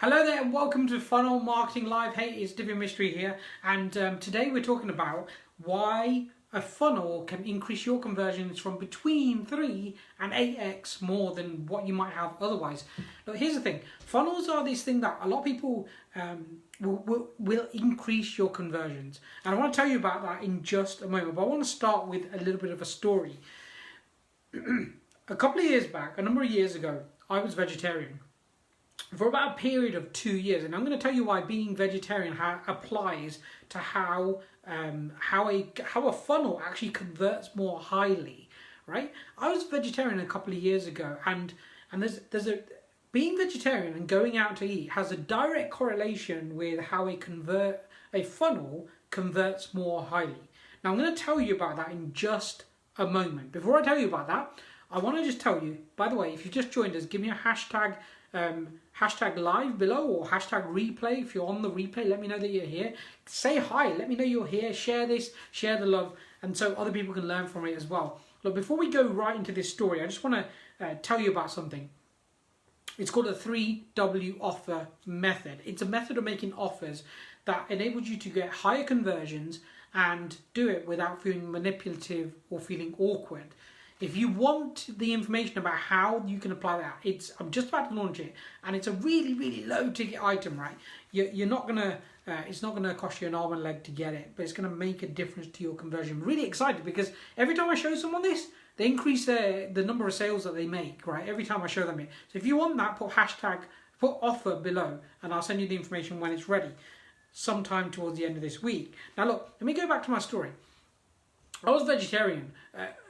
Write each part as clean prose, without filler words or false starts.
Hello there and welcome to Funnel Marketing Live. Hey, it's Divya Mystery here, and today we're talking about why a funnel can increase your conversions from between 3 and 8x more than what you might have otherwise. Look, here's the thing. Funnels are this thing that a lot of people will increase your conversions. And I want to tell you about that in just a moment, but I want to start with a little bit of a story. A couple of years back, a number of years ago, I was vegetarian for about a period of 2 years, and I'm going to tell you why being vegetarian applies to how a funnel actually converts more highly, right? I was vegetarian a couple of years ago, and being vegetarian and going out to eat has a direct correlation with how a funnel converts more highly. Now I'm going to tell you about that in just a moment. Before I tell you about that, I want to just tell you, by the way, if you just joined us, give me a hashtag live below or hashtag replay. If you're on the replay, let me know that you're here. Say hi, let me know you're here. Share this, share the love, and so other people can learn from it as well. Look, before we go right into this story, I just want to tell you about something. It's called a 3W offer method. It's a method of making offers that enables you to get higher conversions and do it without feeling manipulative or feeling awkward. If you want the information about how you can apply that, I'm just about to launch it, and it's a really, really low ticket item, right? You're not gonna, it's not gonna cost you an arm and leg to get it, but it's gonna make a difference to your conversion. I'm really excited because every time I show someone this, they increase the number of sales that they make, right? Every time I show them it. So if you want that, put offer below, and I'll send you the information when it's ready, sometime towards the end of this week. Now look, let me go back to my story. I was vegetarian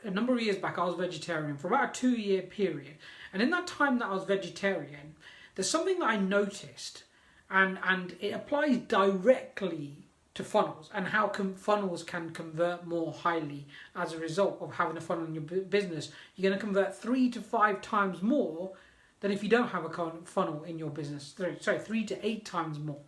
a number of years back. I was vegetarian for about a 2-year period, and in that time that I was vegetarian, there's something that I noticed, and it applies directly to funnels and how funnels can convert more highly as a result of having a funnel in your business. You're going to convert 3 to 5 times more than if you don't have a funnel in your business. Sorry, 3 to 8 times more.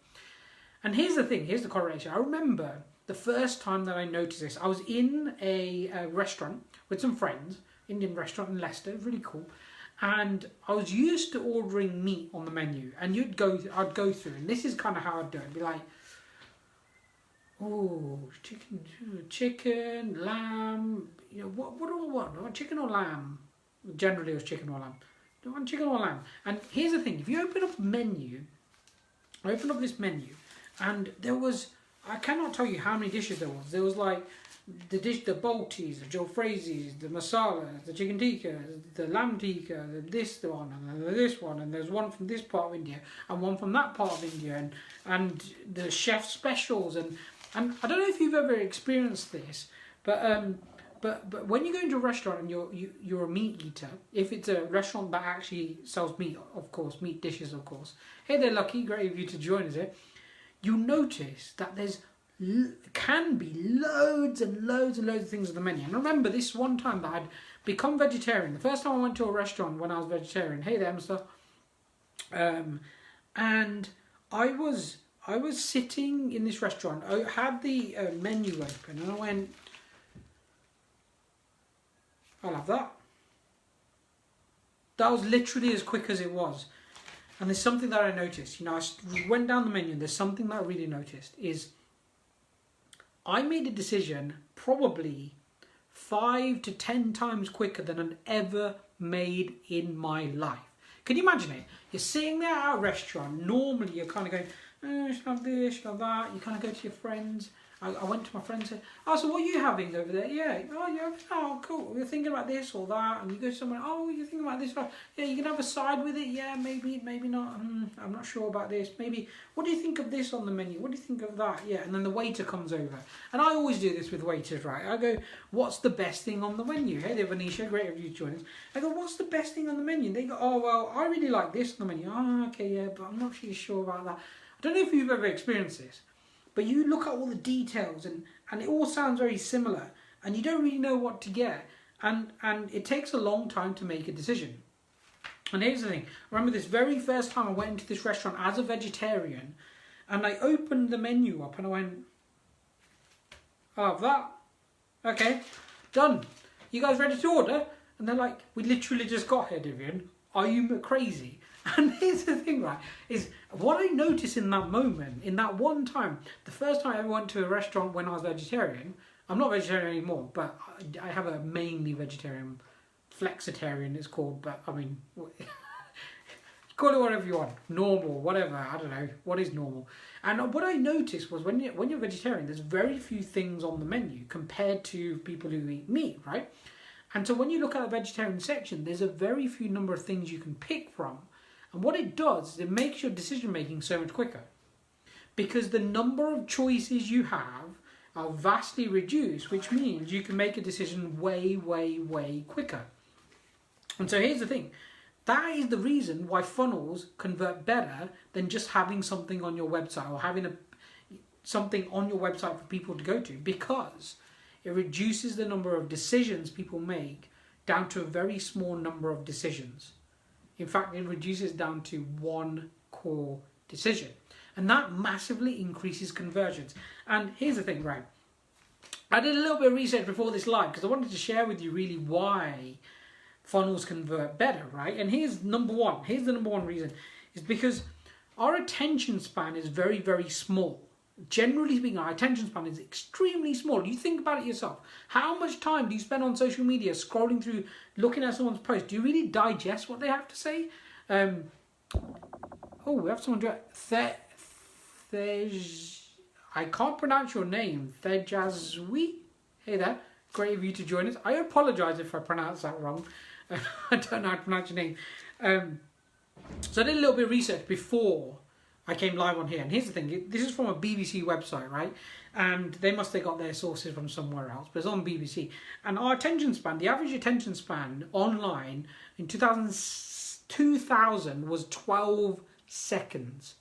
And here's the thing. Here's the correlation. I remember the first time that I noticed this, I was in a restaurant with some friends, Indian restaurant in Leicester, really cool, and I was used to ordering meat on the menu, and I'd go through, and this is kind of how I'd do it. I'd be like, oh, chicken, lamb, you know, what do I want? Do I want chicken or lamb? Generally it was chicken or lamb. Do I want chicken or lamb? And here's the thing, if you open up this menu, and there was, I cannot tell you how many dishes there was. There was like the boltis, the jalfrezis, the masala, the chicken tikka, the lamb tikka, this one, and this one, and there's one from this part of India, and one from that part of India, and the chef specials, and I don't know if you've ever experienced this, but when you go into a restaurant and you're a meat eater, if it's a restaurant that actually sells meat, of course, meat dishes, of course. Hey there, Lucky, great of you to join us here. You'll notice that can be loads and loads and loads of things on the menu. And I remember this one time that I'd become vegetarian. The first time I went to a restaurant when I was vegetarian. Hey there, Mr. And I was sitting in this restaurant. I had the menu open, and I went, I'll have that. That was literally as quick as it was. And there's something that I noticed, you know, I went down the menu, and there's something that I really noticed is I made a decision probably 5 to 10 times quicker than I'd ever made in my life. Can you imagine it? You're sitting there at a restaurant, normally you're kind of going, should I have this, should I have that? You kind of go to your friends. I went to my friend and said, oh, so what are you having over there? Yeah, oh, cool. You're thinking about this or that. And you go to someone, oh, you're thinking about this. Yeah, you can have a side with it. Yeah, maybe not. I'm not sure about this. Maybe, what do you think of this on the menu? What do you think of that? Yeah, and then the waiter comes over. And I always do this with waiters, right? I go, what's the best thing on the menu? Hey there, Venetia, great of you to join us. I go, what's the best thing on the menu? And they go, oh, well, I really like this on the menu. Oh, okay, yeah, but I'm not really sure about that. I don't know if you've ever experienced this. But you look at all the details and it all sounds very similar, and you don't really know what to get, and it takes a long time to make a decision. And here's the thing, I remember this very first time I went into this restaurant as a vegetarian, and I opened the menu up and I went, I'll have that. Okay, done. You guys ready to order? And they're like, we literally just got here, Divian. Are you crazy? And here's the thing, right, is what I noticed in that moment, in that one time, the first time I ever went to a restaurant when I was vegetarian. I'm not vegetarian anymore, but I have a mainly vegetarian, flexitarian it's called, but I mean, call it whatever you want, normal, whatever, I don't know, what is normal? And what I noticed was when you're vegetarian, there's very few things on the menu compared to people who eat meat, right? And so when you look at the vegetarian section, there's a very few number of things you can pick from. And what it does is it makes your decision making so much quicker. Because the number of choices you have are vastly reduced, which means you can make a decision way, way, way quicker. And so here's the thing. That is the reason why funnels convert better than just having something on your website or having something on your website for people to go to, because it reduces the number of decisions people make down to a very small number of decisions. In fact, it reduces down to one core decision. And that massively increases conversions. And here's the thing, right? I did a little bit of research before this live because I wanted to share with you really why funnels convert better, right? And here's number one. Here's the number one reason. Is because our attention span is very, very small. Generally speaking, our attention span is extremely small. You think about it yourself. How much time do you spend on social media scrolling through, looking at someone's post? Do you really digest what they have to say? Oh, we have someone do it. I can't pronounce your name. Thejazwi. Hey there. Great of you to join us. I apologise if I pronounce that wrong. I don't know how to pronounce your name. So I did a little bit of research before I came live on here. And here's the thing. This is from a BBC website, right? And they must have got their sources from somewhere else. But it's on BBC. And our attention span, the average attention span online in 2000 was 12 seconds.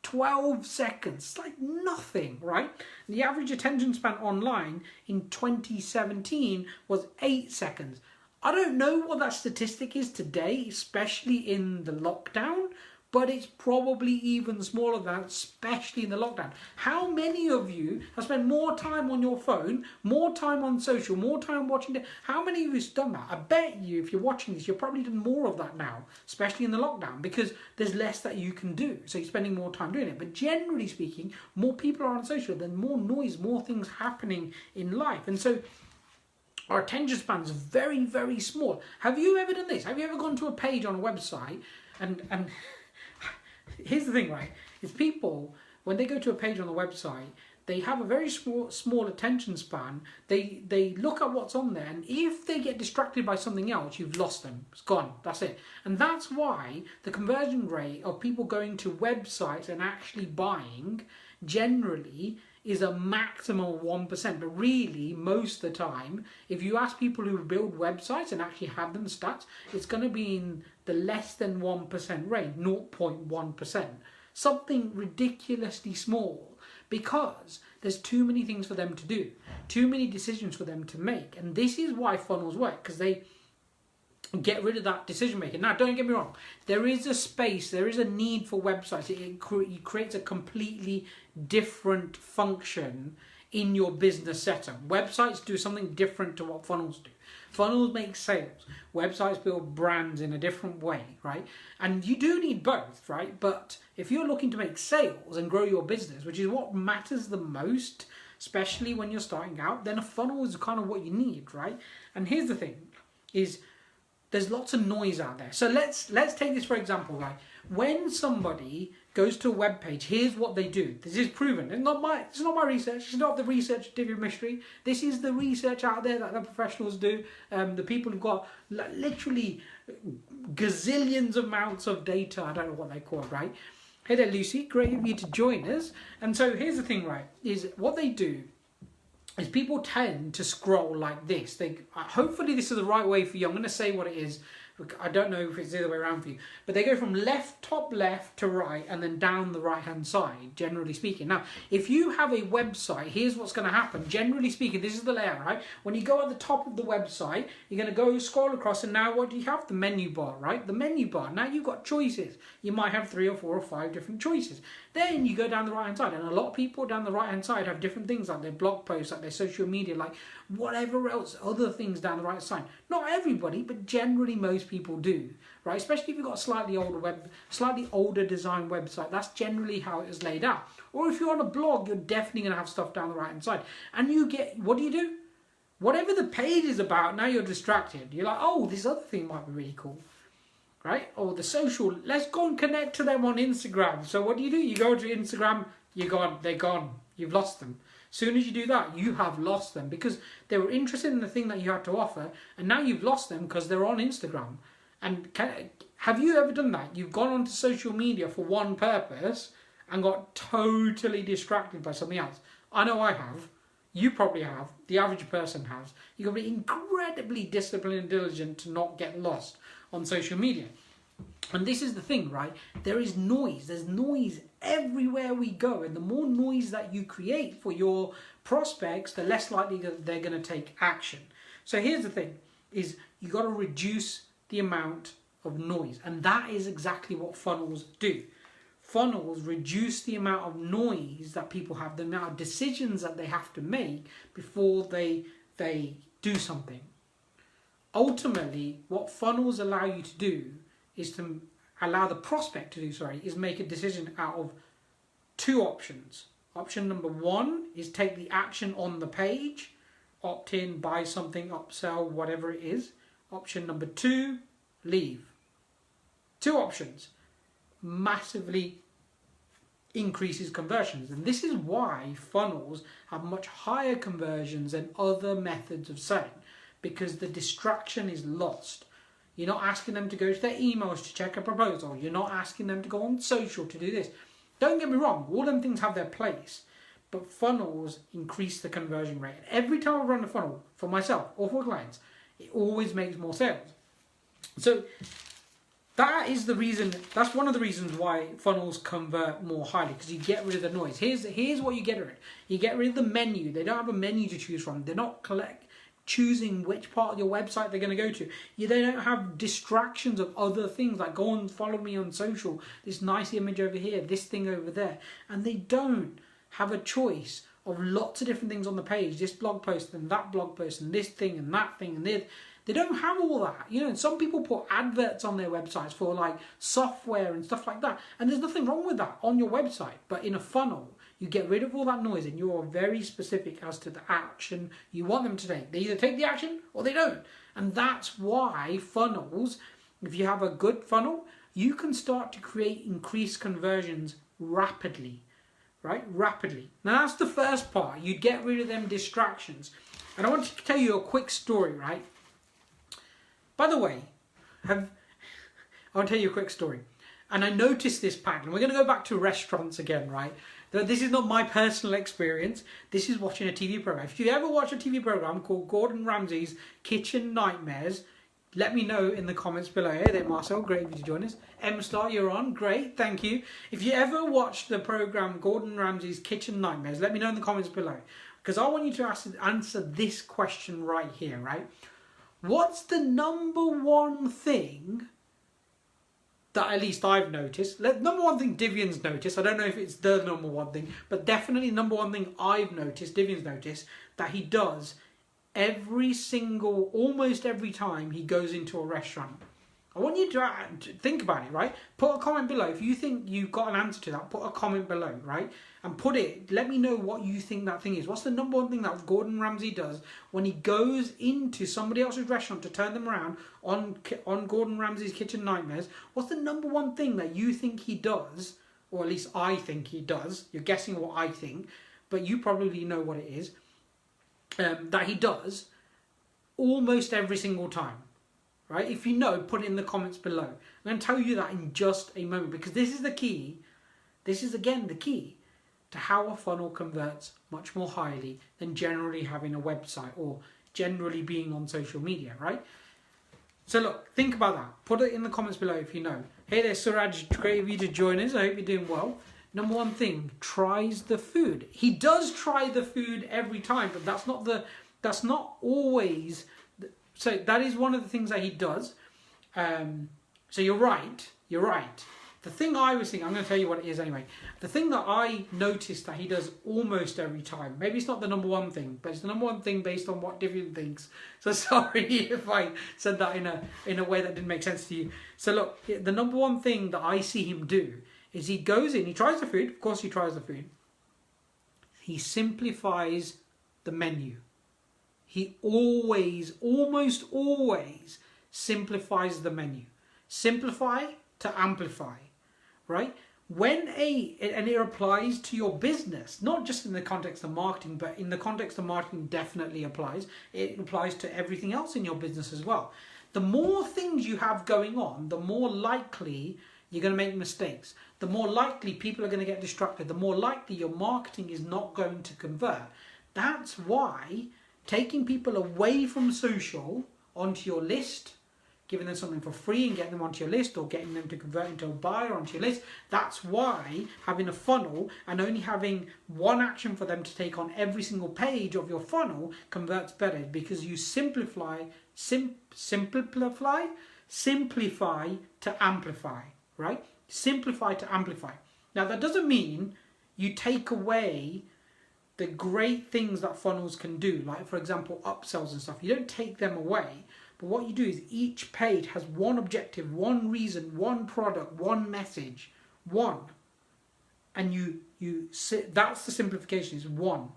12 seconds. It's like nothing, right? The average attention span online in 2017 was 8 seconds. I don't know what that statistic is today, especially in the lockdown, but it's probably even smaller than that, especially in the lockdown. How many of you have spent more time on your phone, more time on social, more time watching? How many of you have done that? I bet you, if you're watching this, you've probably done more of that now, especially in the lockdown, because there's less that you can do. So you're spending more time doing it. But generally speaking, more people are on social, then more noise, more things happening in life. And so our attention span is very, very small. Have you ever done this? Have you ever gone to a page on a website and here's the thing, right? Is people, when they go to a page on the website, they have a very small attention span. They look at what's on there, and if they get distracted by something else, you've lost them. It's gone. That's it. And that's why the conversion rate of people going to websites and actually buying generally is a maximum of 1%. But really, most of the time, if you ask people who build websites and actually have them stats, it's going to be in the less than 1% range, 0.1%. Something ridiculously small, because there's too many things for them to do, too many decisions for them to make. And this is why funnels work, because they get rid of that decision making. Now, don't get me wrong, there is a space, there is a need for websites. It creates a completely different function in your business setup. Websites do something different to what funnels do. Funnels make sales. Websites build brands in a different way, right? And you do need both, right? But if you're looking to make sales and grow your business, which is what matters the most, especially when you're starting out, then a funnel is kind of what you need, right? And here's the thing, is there's lots of noise out there. So let's take this for example, right? When somebody goes to a web page, here's what they do. This is proven. It's not my research. It's not the research of Divya Mystery. This is the research out there that the professionals do. The people who've got literally gazillions amounts of data. I don't know what they call it, right? Hey there, Lucy. Great of you to join us. And so here's the thing, right? Is what they do is people tend to scroll like this. Hopefully this is the right way for you. I'm going to say what it is. I don't know if it's the other way around for you. But they go from top left to right, and then down the right-hand side, generally speaking. Now, if you have a website, here's what's going to happen. Generally speaking, this is the layout, right? When you go at the top of the website, you're going to go scroll across, and now what do you have? The menu bar, right? The menu bar. Now you've got choices. You might have 3 or 4 or 5 different choices. Then you go down the right-hand side, and a lot of people down the right-hand side have different things, like their blog posts, like their social media, like whatever else, other things down the right side. Not everybody, but generally most most people do, right? Especially if you've got a slightly older design website, that's generally how it is laid out. Or if you're on a blog, you're definitely going to have stuff down the right hand side. And you get, what do? Whatever the page is about, now you're distracted. You're like, oh, this other thing might be really cool, right? Or the social, let's go and connect to them on Instagram. So what do? You go to Instagram, you're gone, they're gone, you've lost them. As soon as you do that, you have lost them because they were interested in the thing that you had to offer, and now you've lost them because they're on Instagram. And have you ever done that? You've gone onto social media for one purpose and got totally distracted by something else. I know I have. You probably have. The average person has. You've got to be incredibly disciplined and diligent to not get lost on social media. And this is the thing, right? There is noise. There's noise everywhere we go. And the more noise that you create for your prospects, the less likely that they're going to take action. So here's the thing, is you got to reduce the amount of noise. And that is exactly what funnels do. Funnels reduce the amount of noise that people have, the amount of decisions that they have to make before they do something. Ultimately, what funnels allow you to do is to allow the prospect to do, is make a decision out of two options. Option number one is take the action on the page, opt in, buy something, upsell, whatever it is. Option number two, leave. Two options. Massively increases conversions. And this is why funnels have much higher conversions than other methods of selling, because the distraction is lost. You're not asking them to go to their emails to check a proposal. You're not asking them to go on social to do this. Don't get me wrong, all them things have their place, but funnels increase the conversion rate. Every time I run a funnel for myself or for clients, it always makes more sales. So that is the reason, that's one of the reasons why funnels convert more highly, because you get rid of the noise. Here's what you get rid of. You get rid of the menu. They don't have a menu to choose from. They're not choosing which part of your website they're going to go to. They don't have distractions of other things like go and follow me on social, this nice image over here, this thing over there. And they don't have a choice of lots of different things on the page, this blog post and that blog post and this thing and that thing. And they don't have all that. And some people put adverts on their websites for like software and stuff like that. And there's nothing wrong with that on your website. But in a funnel, you get rid of all that noise and you're very specific as to the action you want them to take. They either take the action or they don't. And that's why funnels, if you have a good funnel, you can start to create increased conversions rapidly, right? Rapidly. Now that's the first part. You get rid of them distractions. And I want to tell you a quick story, right? By the way, I want to tell you a quick story. And I noticed this pattern. We're going to go back to restaurants again, right? This is not my personal experience. This is watching a TV program. If you ever watch a TV program called Gordon Ramsay's Kitchen Nightmares, let me know in the comments below. Hey there, Marcel. Great of you to join us. M-Star, you're on. Great. Thank you. If you ever watched the program Gordon Ramsay's Kitchen Nightmares, let me know in the comments below. Because I want you to answer this question right here, right? What's the number one thing that at least I've noticed? Number one thing Divian's noticed, I don't know if it's the number one thing, but definitely number one thing I've noticed, Divian's noticed, that he does almost every time he goes into a restaurant. I want you to think about it, right? Put a comment below. If you think you've got an answer to that, put a comment below, right? And let me know what you think that thing is. What's the number one thing that Gordon Ramsay does when he goes into somebody else's restaurant to turn them around on Gordon Ramsay's Kitchen Nightmares? What's the number one thing that you think he does, or at least I think he does? You're guessing what I think, but you probably know what it is, that he does almost every single time. Right? If you know, put it in the comments below. I'm going to tell you that in just a moment, because this is the key. This is again the key to how a funnel converts much more highly than generally having a website or generally being on social media, right? So look, think about that. Put it in the comments below if you know. Hey there, Suraj. Great of you to join us. I hope you're doing well. Number one thing, tries the food. He does try the food every time, but that's not always. So that is one of the things that he does. So you're right. The thing I was thinking, I'm going to tell you what it is anyway. The thing that I noticed that he does almost every time, maybe it's not the number one thing, but it's the number one thing based on what Divian thinks. So sorry if I said that in a way that didn't make sense to you. So look, the number one thing that I see him do is he goes in, he tries the food, of course he tries the food. He simplifies the menu. He always, almost always simplifies the menu. Simplify to amplify, right? And it applies to your business, not just in the context of marketing, but in the context of marketing definitely applies. It applies to everything else in your business as well. The more things you have going on, the more likely you're going to make mistakes. The more likely people are going to get distracted. The more likely your marketing is not going to convert. That's why taking people away from social onto your list, giving them something for free and getting them onto your list, or getting them to convert into a buyer onto your list. That's why having a funnel and only having one action for them to take on every single page of your funnel converts better, because you simplify to amplify, right? Simplify to amplify. Now that doesn't mean you take away the great things that funnels can do, like for example upsells and stuff. You don't take them away. But what you do is each page has one objective, one reason, one product, one message, one. And that's the simplification, is one.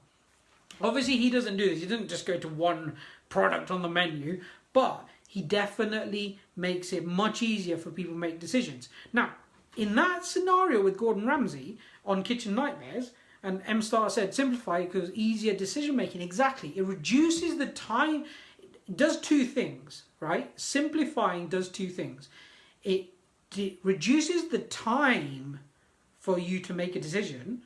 Obviously he doesn't do this. He doesn't just go to one product on the menu, but he definitely makes it much easier for people to make decisions. Now, in that scenario with Gordon Ramsay on Kitchen Nightmares, and M Star said simplify because easier decision making. Exactly. It reduces the time. It does two things, right? Simplifying does two things. It reduces the time for you to make a decision,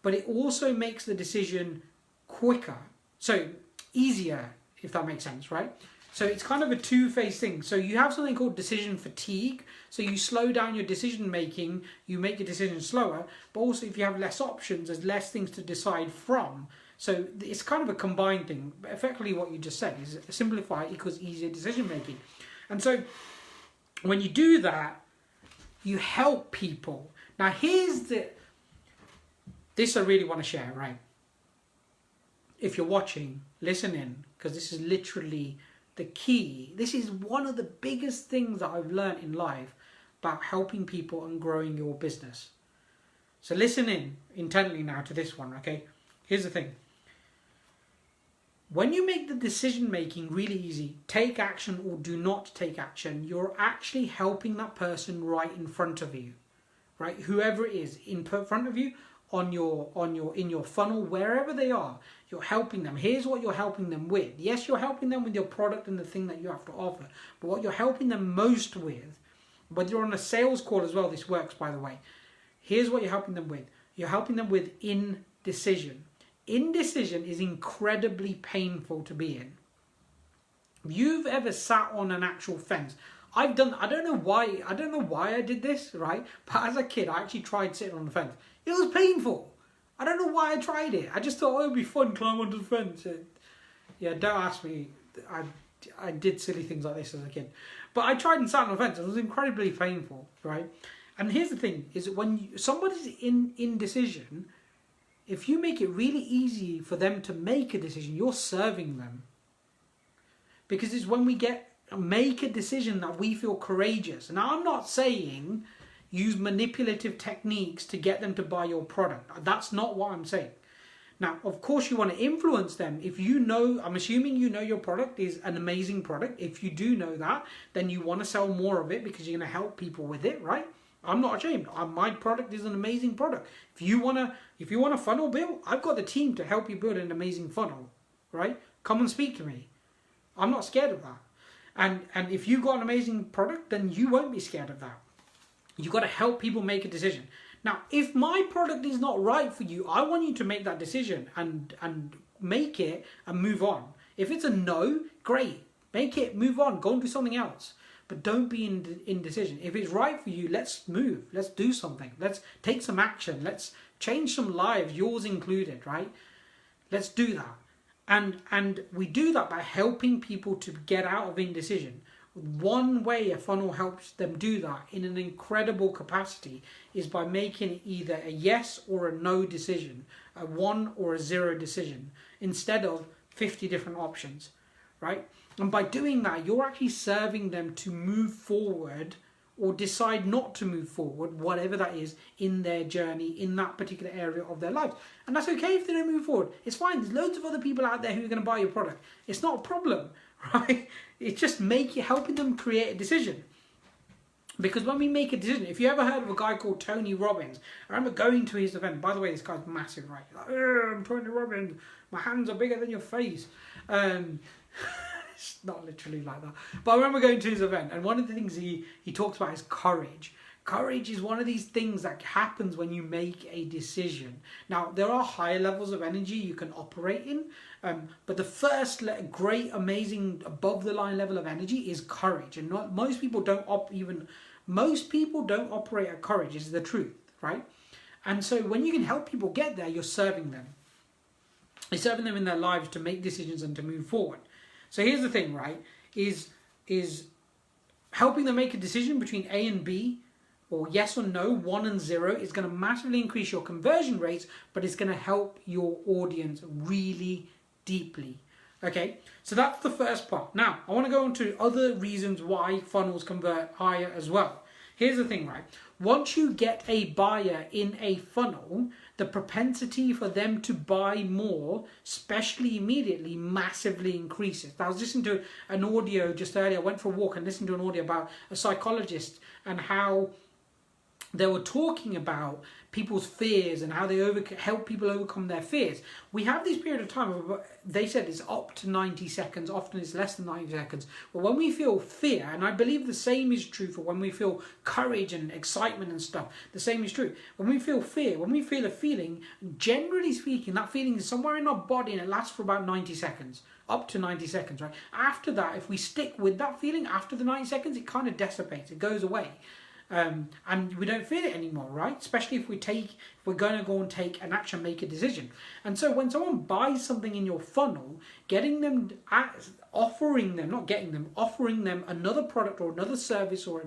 but it also makes the decision quicker. So easier, if that makes sense, right? So it's kind of a two-phase thing. So you have something called decision fatigue. So you slow down your decision making, you make your decision slower, but also if you have less options, there's less things to decide from. So it's kind of a combined thing. But effectively what you just said is simplify equals easier decision making. And so when you do that, you help people. Now this I really want to share, right? If you're watching, listen in, because this is literally the key. This is one of the biggest things that I've learned in life about helping people and growing your business. So listen in intently now to this one, okay? Here's the thing. When you make the decision making really easy, take action or do not take action, you're actually helping that person right in front of you, right? Whoever it is in front of you, in your funnel, wherever they are, you're helping them. Here's what you're helping them with. Yes, you're helping them with your product and the thing that you have to offer, but what you're helping them most with, whether you're on a sales call as well, this works, by the way. Here's what you're helping them with. You're helping them with indecision. Indecision is incredibly painful to be in. If you've ever sat on an actual fence, I don't know why I did this, right? But as a kid, I actually tried sitting on the fence. It was painful. I don't know why I tried it. I just thought, oh, it would be fun, climb onto the fence. Yeah, don't ask me. I did silly things like this as a kid. But I tried and sat on the fence. It was incredibly painful, right? And here's the thing, is that when somebody's in indecision, if you make it really easy for them to make a decision, you're serving them. Because it's when we make a decision that we feel courageous. And I'm not saying use manipulative techniques to get them to buy your product. That's not what I'm saying. Now, of course, you want to influence them. If you know, I'm assuming you know your product is an amazing product. If you do know that, then you want to sell more of it because you're going to help people with it, right? I'm not ashamed. My product is an amazing product. If you want a funnel build, I've got the team to help you build an amazing funnel, right? Come and speak to me. I'm not scared of that. And if you've got an amazing product, then you won't be scared of that. You've got to help people make a decision. Now, if my product is not right for you, I want you to make that decision and make it and move on. If it's a no, great. Make it, move on, go and do something else. But don't be in indecision. If it's right for you, let's move. Let's do something. Let's take some action. Let's change some lives, yours included, right? Let's do that. And we do that by helping people to get out of indecision. One way a funnel helps them do that in an incredible capacity is by making either a yes or a no decision, a 1 or a 0 decision, instead of 50 different options, right? And by doing that, you're actually serving them to move forward or decide not to move forward, whatever that is, in their journey, in that particular area of their lives. And that's okay if they don't move forward. It's fine. There's loads of other people out there who are going to buy your product. It's not a problem, right? It's just helping them create a decision. Because when we make a decision, if you ever heard of a guy called Tony Robbins, I remember going to his event. By the way, this guy's massive, right? Like, I'm Tony Robbins. My hands are bigger than your face. It's not literally like that. But I remember going to his event, and one of the things he talks about is courage. Courage is one of these things that happens when you make a decision. Now, there are higher levels of energy you can operate in, but the first great, amazing, above-the-line level of energy is courage. And most people don't operate at courage, is the truth, right? And so when you can help people get there, you're serving them. You're serving them in their lives to make decisions and to move forward. So here's the thing, right, is helping them make a decision between A and B, or yes or no, 1 and 0, is going to massively increase your conversion rates, but it's going to help your audience really deeply. Okay, so that's the first part. Now, I want to go on to other reasons why funnels convert higher as well. Here's the thing, right? Once you get a buyer in a funnel, the propensity for them to buy more, especially immediately, massively increases. I was listening to an audio just earlier. I went for a walk and listened to an audio about a psychologist and how they were talking about people's fears and how they help people overcome their fears. We have this period of time where they said it's up to 90 seconds, often it's less than 90 seconds. But when we feel fear, and I believe the same is true for when we feel courage and excitement and stuff, the same is true. When we feel fear, when we feel a feeling, generally speaking, that feeling is somewhere in our body and it lasts for about 90 seconds. Up to 90 seconds, right? After that, if we stick with that feeling after the 90 seconds, it kind of dissipates, it goes away. And we don't feel it anymore, right? Especially if we're going to go and take an action, make a decision. And so when someone buys something in your funnel, offering them another product or another service or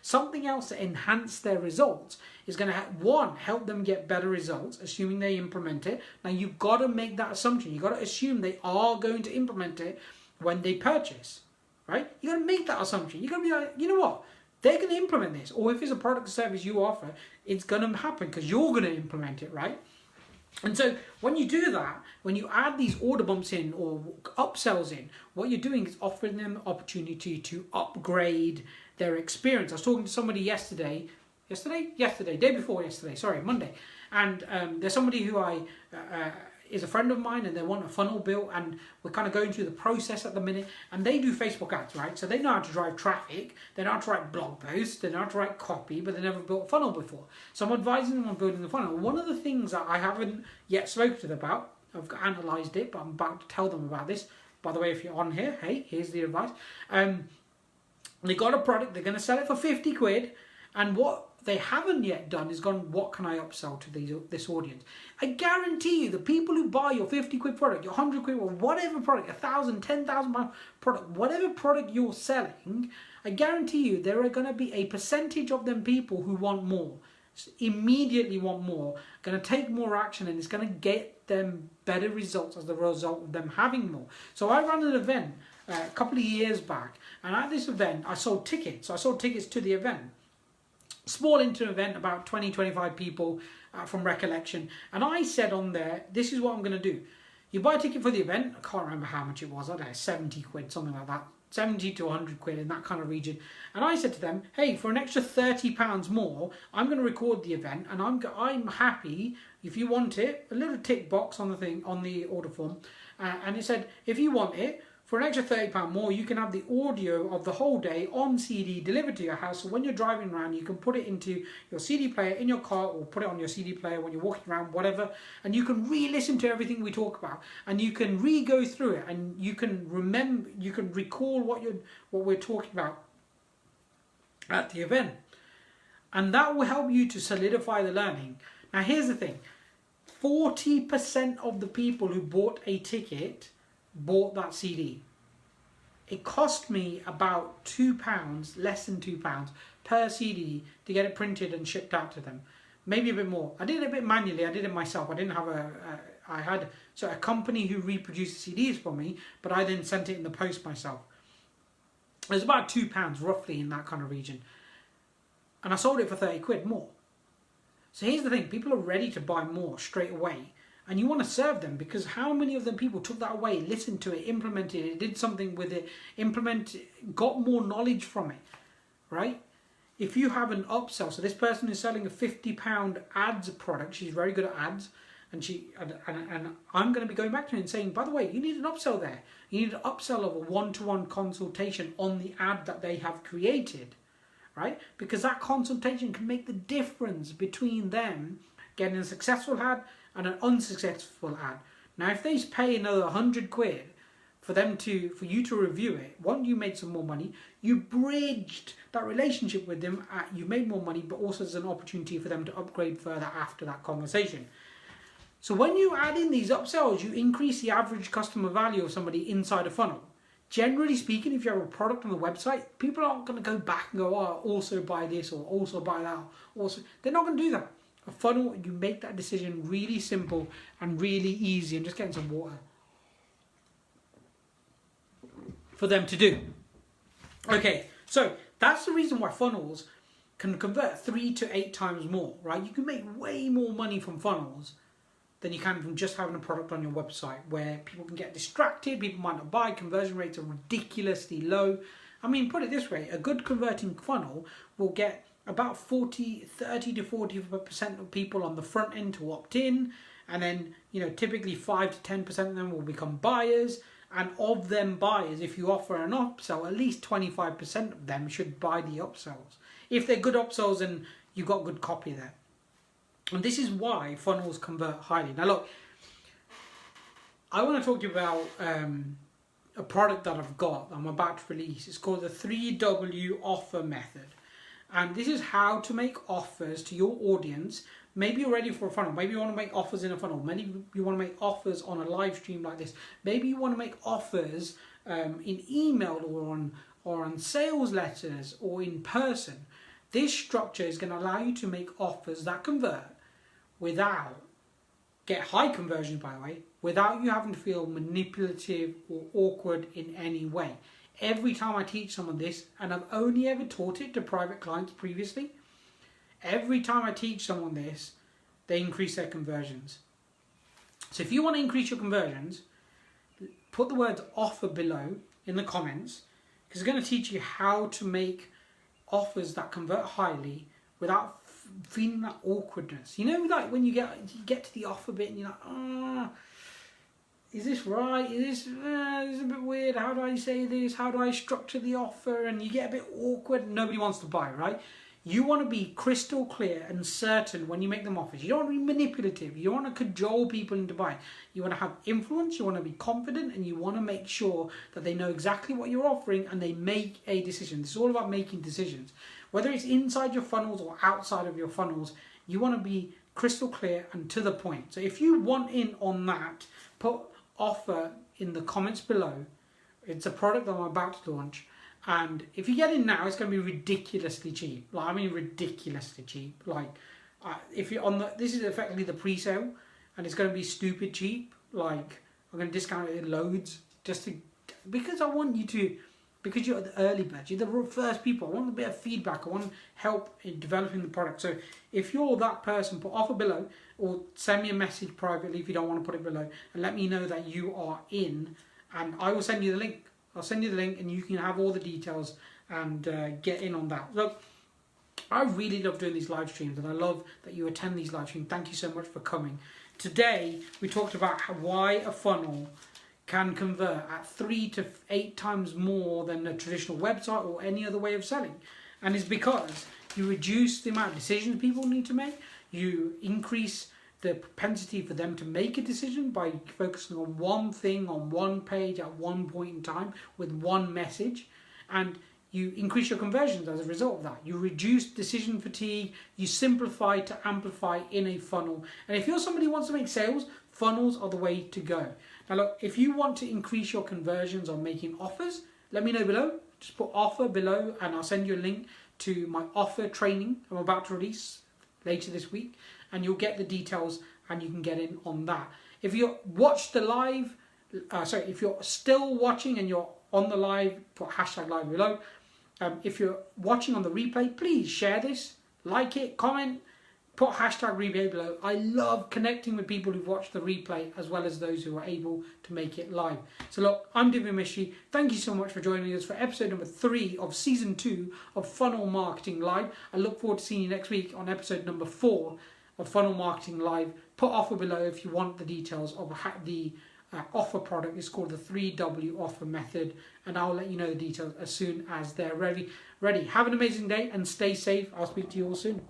something else to enhance their results is going to help them get better results, assuming they implement it. Now you've got to make that assumption. You've got to assume they are going to implement it when they purchase, right? You've got to make that assumption. You've got to be like, you know what? They're going to implement this. Or if it's a product or service you offer, it's going to happen because you're going to implement it, right? And so when you do that, when you add these order bumps in or upsells in, what you're doing is offering them opportunity to upgrade their experience. I was talking to somebody day before yesterday, Monday. And there's somebody who is a friend of mine, and they want a funnel built, and we're kind of going through the process at the minute. And they do Facebook ads, right? So they know how to drive traffic, they know how to write blog posts, they know how to write copy, but they never built a funnel before. So I'm advising them on building the funnel. One of the things that I haven't yet spoken to them about, I've analysed it, but I'm about to tell them about this. By the way, if you're on here, hey, here's the advice. They got a product, they're going to sell it for 50 quid, and what they haven't yet done is gone, what can I upsell to this audience? I guarantee you, the people who buy your 50 quid product, your 100 quid, or whatever product, 1,000, 10,000 pound product, whatever product you're selling, I guarantee you there are going to be a percentage of them people who want more, immediately want more, going to take more action, and it's going to get them better results as the result of them having more. So I ran an event a couple of years back, and at this event I sold tickets. So I sold tickets to the event. Small intimate event, about 20-25 people from recollection. And I said on there, this is what I'm going to do. You buy a ticket for the event. I can't remember how much it was. I don't know, 70 quid, something like that. 70 to 100 quid in that kind of region. And I said to them, hey, for an extra £30 more, I'm going to record the event, and I'm happy, if you want it, a little tick box on the thing, on the order form. And it said, if you want it, for an extra £30 more, you can have the audio of the whole day on CD delivered to your house. So when you're driving around, you can put it into your CD player in your car, or put it on your CD player when you're walking around, whatever. And you can re-listen to everything we talk about, and you can re-go through it, and you can remember, you can recall what we're talking about at the event, and that will help you to solidify the learning. Now, here's the thing: 40% of the people who bought a ticket bought that CD. it cost me about £2, less than £2 per CD to get it printed and shipped out to them. Maybe a bit more. I did it a bit manually. I did it myself. I didn't have I had a company who reproduced the CDs for me, but I then sent it in the post myself. It was about £2 roughly in that kind of region. And I sold it for 30 quid more. So here's the thing, people are ready to buy more straight away. And you want to serve them, because how many of them people took that away, listened to it, implemented it, did something with it, got more knowledge from it, right? If you have an upsell, so this person is selling a £50 ads product, she's very good at ads, and I'm going to be going back to her and saying, by the way, you need an upsell there. You need an upsell of a one-to-one consultation on the ad that they have created, right? Because that consultation can make the difference between them getting a successful ad and an unsuccessful ad. Now, if they pay another 100 quid for you to review it, one, you made some more money, you bridged that relationship with them, you made more money, but also there's an opportunity for them to upgrade further after that conversation. So when you add in these upsells, you increase the average customer value of somebody inside a funnel. Generally speaking, if you have a product on the website, people aren't going to go back and go, oh, also buy this or also buy that. They're not going to do that. A funnel, you make that decision really simple and really easy, and just getting some water for them to do. Okay, so that's the reason why funnels can convert 3 to 8 times more, right? You can make way more money from funnels than you can from just having a product on your website, where people can get distracted, people might not buy, conversion rates are ridiculously low. I mean, put it this way, a good converting funnel will get about 30 to 40% of people on the front end to opt in, and then, typically 5 to 10% of them will become buyers, and of them buyers, if you offer an upsell, at least 25% of them should buy the upsells. If they're good upsells and you've got good copy there. And this is why funnels convert highly. Now look, I want to talk to you about a product that I've got, I'm about to release. It's called the 3W offer method. And this is how to make offers to your audience. Maybe you're ready for a funnel. Maybe you want to make offers in a funnel. Maybe you want to make offers on a live stream like this. Maybe you want to make offers in email or on sales letters or in person. This structure is going to allow you to make offers that convert get high conversions, by the way, without you having to feel manipulative or awkward in any way. Every time I teach someone this, and I've only ever taught it to private clients previously, every time I teach someone this, they increase their conversions. So if you want to increase your conversions, put the words offer below in the comments, because it's going to teach you how to make offers that convert highly without feeling that awkwardness. Like when you get to the offer bit and you're like, is this right? Is this is a bit weird? How do I say this? How do I structure the offer? And you get a bit awkward and nobody wants to buy, right? You want to be crystal clear and certain when you make them offers. You don't want to be manipulative. You don't want to cajole people into buying. You want to have influence, you want to be confident, and you want to make sure that they know exactly what you're offering and they make a decision. This is all about making decisions. Whether it's inside your funnels or outside of your funnels, you want to be crystal clear and to the point. So if you want in on that, put offer in the comments below. It's a product that I'm about to launch. And if you get in now, it's going to be ridiculously cheap. Ridiculously cheap. If you're on this is effectively the pre-sale, and it's going to be stupid cheap. I'm going to discount it loads because I want you to, because you're the early batch, you're the first people. I want a bit of feedback. I want help in developing the product. So if you're that person, put offer below, or send me a message privately if you don't want to put it below, and let me know that you are in, and I will send you the link. I'll send you the link and you can have all the details and get in on that. Look, I really love doing these live streams, and I love that you attend these live streams. Thank you so much for coming. Today, we talked about why a funnel can convert at 3 to 8 times more than a traditional website or any other way of selling. And it's because you reduce the amount of decisions people need to make. You increase the propensity for them to make a decision by focusing on one thing on one page at one point in time with one message, and you increase your conversions as a result of that. You reduce decision fatigue, you simplify to amplify in a funnel. And if you're somebody who wants to make sales, funnels are the way to go. Now look, if you want to increase your conversions on making offers, let me know below. Just put offer below and I'll send you a link to my offer training I'm about to release later this week, and you'll get the details and you can get in on that. If you watch the live, if you're still watching and you're on the live, put hashtag live below. If you're watching on the replay, please share this, like it, comment, put hashtag replay below. I love connecting with people who've watched the replay as well as those who are able to make it live. So look, I'm Divya Mishri. Thank you so much for joining us for episode number 3 of season 2 of Funnel Marketing Live. I look forward to seeing you next week on episode number 4 of Funnel Marketing Live. Put offer below if you want the details of the offer product. Is called the 3W offer method, and I'll let you know the details as soon as they're ready. Have an amazing day and stay safe. I'll speak to you all soon.